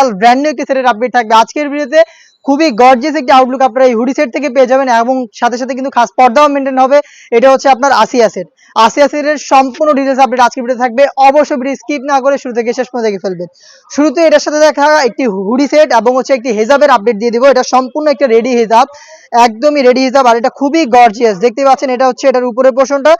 Original brand new একটি সেটের update থাকবে আজকের ভিডিওতে। খুবই গর্জিয়াস একটি আউটলুক আপনারা এই হুডি সেট থেকে পেয়ে যাবেন এবং সাথে সাথে কিন্তু খাস পর্দাও মেনটেন হবে। এটা হচ্ছে আপনার আসিয়া সেট। আসিয়া সেটের সম্পূর্ণ ডিটেলস আপডেট আজকের ভিডিও থাকবে, অবশ্যই ভিডিও স্কিপ না করে শুরু থেকে শেষ পর্যন্ত দেখে ফেলবেন। শুরুতে এটার সাথে দেখা একটি হুডি সেট এবং হচ্ছে একটি হেজাবের আপডেট দিয়ে দিব। এটা সম্পূর্ণ একটা রেডি হেজাব, একদমই রেডি হিসাব, আর এটা খুবই গর্জিয়াস দেখতে পাচ্ছেন। এটা হচ্ছে এটার উপরের পোর্শনটা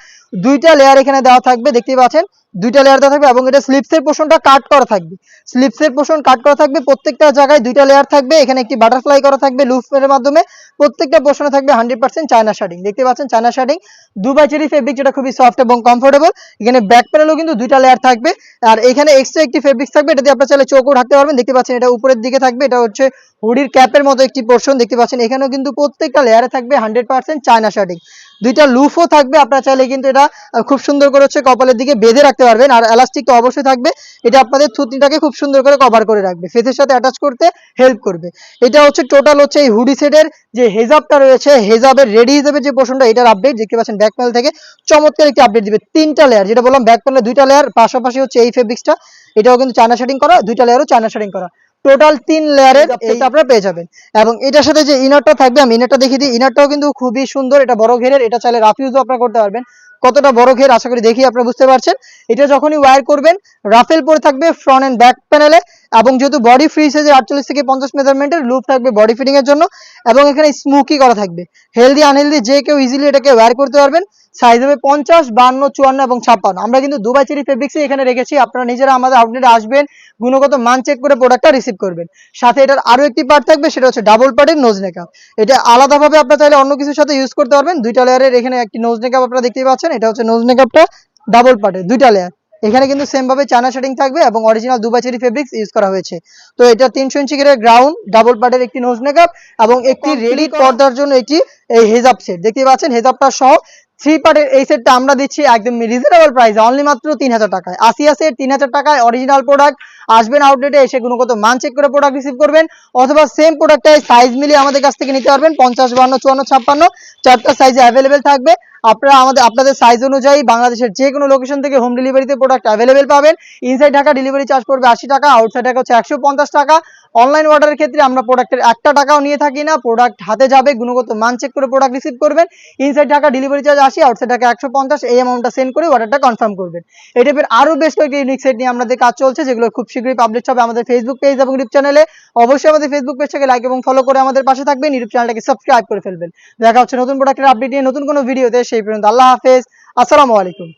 দুইটা লেয়ার এখানে দেওয়া থাকবে, দেখতে পাচ্ছেন দুইটা লেয়ার দেওয়া থাকবে এবং এটা স্লিপসের পোর্শনটা কাট করা থাকবে। স্লিপসের পোর্শন কাট করা থাকবে, প্রত্যেকটা জায়গায় দুইটা লেয়ার থাকবে। এখানে একটি বাটারফ্লাই করা থাকবে লুফের মাধ্যমে। প্রত্যেকটা পোর্শনে থাকবে 100% চায়না শার্টিং, দেখতে পাচ্ছেন চায়না শার্টিং দুবাই চেরি ফেব্রিক, যেটা খুবই সফট এবং কমফোর্টেবল। এখানে ব্যাক প্যানেলও কিন্তু দুইটা লেয়ার থাকবে, আর এখানে এক্সট্রা একটি ফেব্রিক থাকবে, এটা দিয়ে আপনারা চাইলে চোখও ঢাকতে পারবেন। দেখতে পাচ্ছেন এটা উপরের দিকে থাকবে, এটা হচ্ছে হুডির ক্যাপের মতো একটি পোর্শন, দেখতে পাচ্ছেন এখানেও কিন্তু প্রত্যেকটা লেয়ারে থাকবে 100% চায়না শার্টিং। দুইটা লুফও থাকবে, আপনারা চাইলে কিন্তু এটা খুব সুন্দর করে হচ্ছে কপালের দিকে বেঁধে রাখতে পারবেন। আর এলাস্টিক তো অবশ্যই থাকবে, এটা আপনাদের থুতনিটাকে খুব সুন্দর করে কভার করে রাখবে, ফেসের সাথে অ্যাটাচ করতে হেল্প করবে। এটা হচ্ছে টোটাল হচ্ছে এই হুডি সেটের যে হেজাবটা রয়েছে, হেজাবের রেডি হিসেবে যে পোর্শনটা, এটার আপডেট দেখতে পাচ্ছেন ব্যাক প্যানেল থেকে চমৎকার একটি আপডেট দিবে। তিনটা লেয়ার, যেটা বললাম ব্যাক প্যানেলে দুইটা লেয়ার, পাশাপাশি হচ্ছে এই ফেব্রিক্সটা, এটাও কিন্তু চায়না শার্টিং করা, দুইটা লেয়ারও চায়না শার্টিং করা, টোটাল 3 লেয়ারের এইটা আপনারা পেয়ে যাবেন। এবং এটার সাথে যে ইনারটা থাকবে, আমি ইনারটা দেখিয়ে দিই। ইনারটাও কিন্তু খুবই সুন্দর, এটা বড় ঘেরের, এটা চাইলে রাফ ইউজও আপনারা করতে পারবেন। কতটা বড় ঘের আশা করি দেখি আপনারা বুঝতে পারছেন। এটা যখনই ওয়্যার করবেন রাফেল পরে থাকবে ফ্রন্ট এন্ড ব্যাক প্যানেলে, এবং যেহেতু বডি ফ্রি সাইজের 48 থেকে 50 মেজারমেন্টের লুপ থাকবে বডি ফিটিং এর জন্য, এবং এখানে স্মোকি করা থাকবে। হেলদি আনহেলদি যে কেউ ইজিলি এটাকে ওয়্যার করতে পারবেন। সাইজ হবে 50, 52, 54 এবং 56। আমরা কিন্তু দুবাই চেরি ফেব্রিক্সই এখানে রেখেছি, আপনারা নিজেরা আমাদের আউটলেটে আসবেন, গুণগত মান চেক করে প্রোডাক্টটা রিসিভ করবেন। সাথে এটার আরো একটি পার্ট থাকবে, সেটা হচ্ছে ডাবল পার্টের নোজ নেকআপ। এটা আলাদাভাবে আপনারা চাইলে অন্য কিছুর সাথে ইউজ করতে পারবেন। দুইটা লেয়ারের এখানে একটি নোজ নেকআপ আপনারা দেখতেই পাচ্ছেন, এটা হচ্ছে নোজ নেকআপটা ডাবল পার্টের দুইটা লেয়ার। এখানে কিন্তু সেম ভাবে চায়না শার্টিং থাকবে এবং original Dubai cherry fabrics use করা হয়েছে। তো এটা 300 ইঞ্চি গ্রেড গ্রাউন্ড ডাবল পার্টের একটি নোজ মেকআপ এবং একটি রেডি পর্দার জন্য একটি এই হেজাব সেট দেখতে পাচ্ছেন। হেজাবটা সহ 3 পার্টের এই সেটটা আমরা দিচ্ছি একদম রিজনেবল প্রাইসে, অনলি মাত্র 3000 টাকায়। আসিয়া সেট 3000 টাকায় অরিজিনাল প্রোডাক্ট। আসবেন আউটলেটে এসে গুণগত মান চেক করে প্রোডাক্ট রিসিভ করবেন, অথবা সেম প্রোডাক্টটাই সাইজ মিলিয়ে আমাদের কাছ থেকে নিতে পারবেন। 50, 52, 54, 56 চারটা সাইজে অ্যাভেলেবেল থাকবে। আপনারা আপনাদের সাইজ অনুযায়ী বাংলাদেশের যে কোনো লোকেশন থেকে হোম ডেলিভারিতে প্রোডাক্ট অ্যাভেলেবেল পাবেন। ইনসাইড ঢাকা ডেলিভারি চার্জ পড়বে 80 টাকা, আউটসাইড ঢাকা হচ্ছে 150 টাকা। অনলাইন অর্ডারের ক্ষেত্রে আমরা প্রোডাক্টের 1 টাকাও নিয়ে থাকি না, প্রোডাক্ট হাতে যাবে, গুণগত মান চেক করে প্রোডাক্ট রিসিভ করবেন। Inside Dhaka delivery charge 80, outside Dhaka 150, এই অ্যামাউন্টটা সেন্ড করে অর্ডারটা কনফার্ম করবেন। এই টাইপের আরো বেশ কয়েকটি ইউনিক সেট নিয়ে আমাদের কাজ চলছে, যেগুলো খুব শীঘ্রই পাবলিশ হবে আমাদের ফেসবুক পেজ এবং ইউটিউব চ্যানেলে। অবশ্যই আমাদের ফেসবুক পেজটাকে লাইক এবং ফলো করে আমাদের পাশে থাকবেন, ইউটিউব চ্যানেলটাকে সাবস্ক্রাইব করে ফেলবেন। দেখা হচ্ছে নতুন প্রোডাক্টের আপডেট নিয়ে নতুন কোনো ভিডিওতে, সেই পর্যন্ত আল্লাহ হাফেজ, আসসালামু আলাইকুম।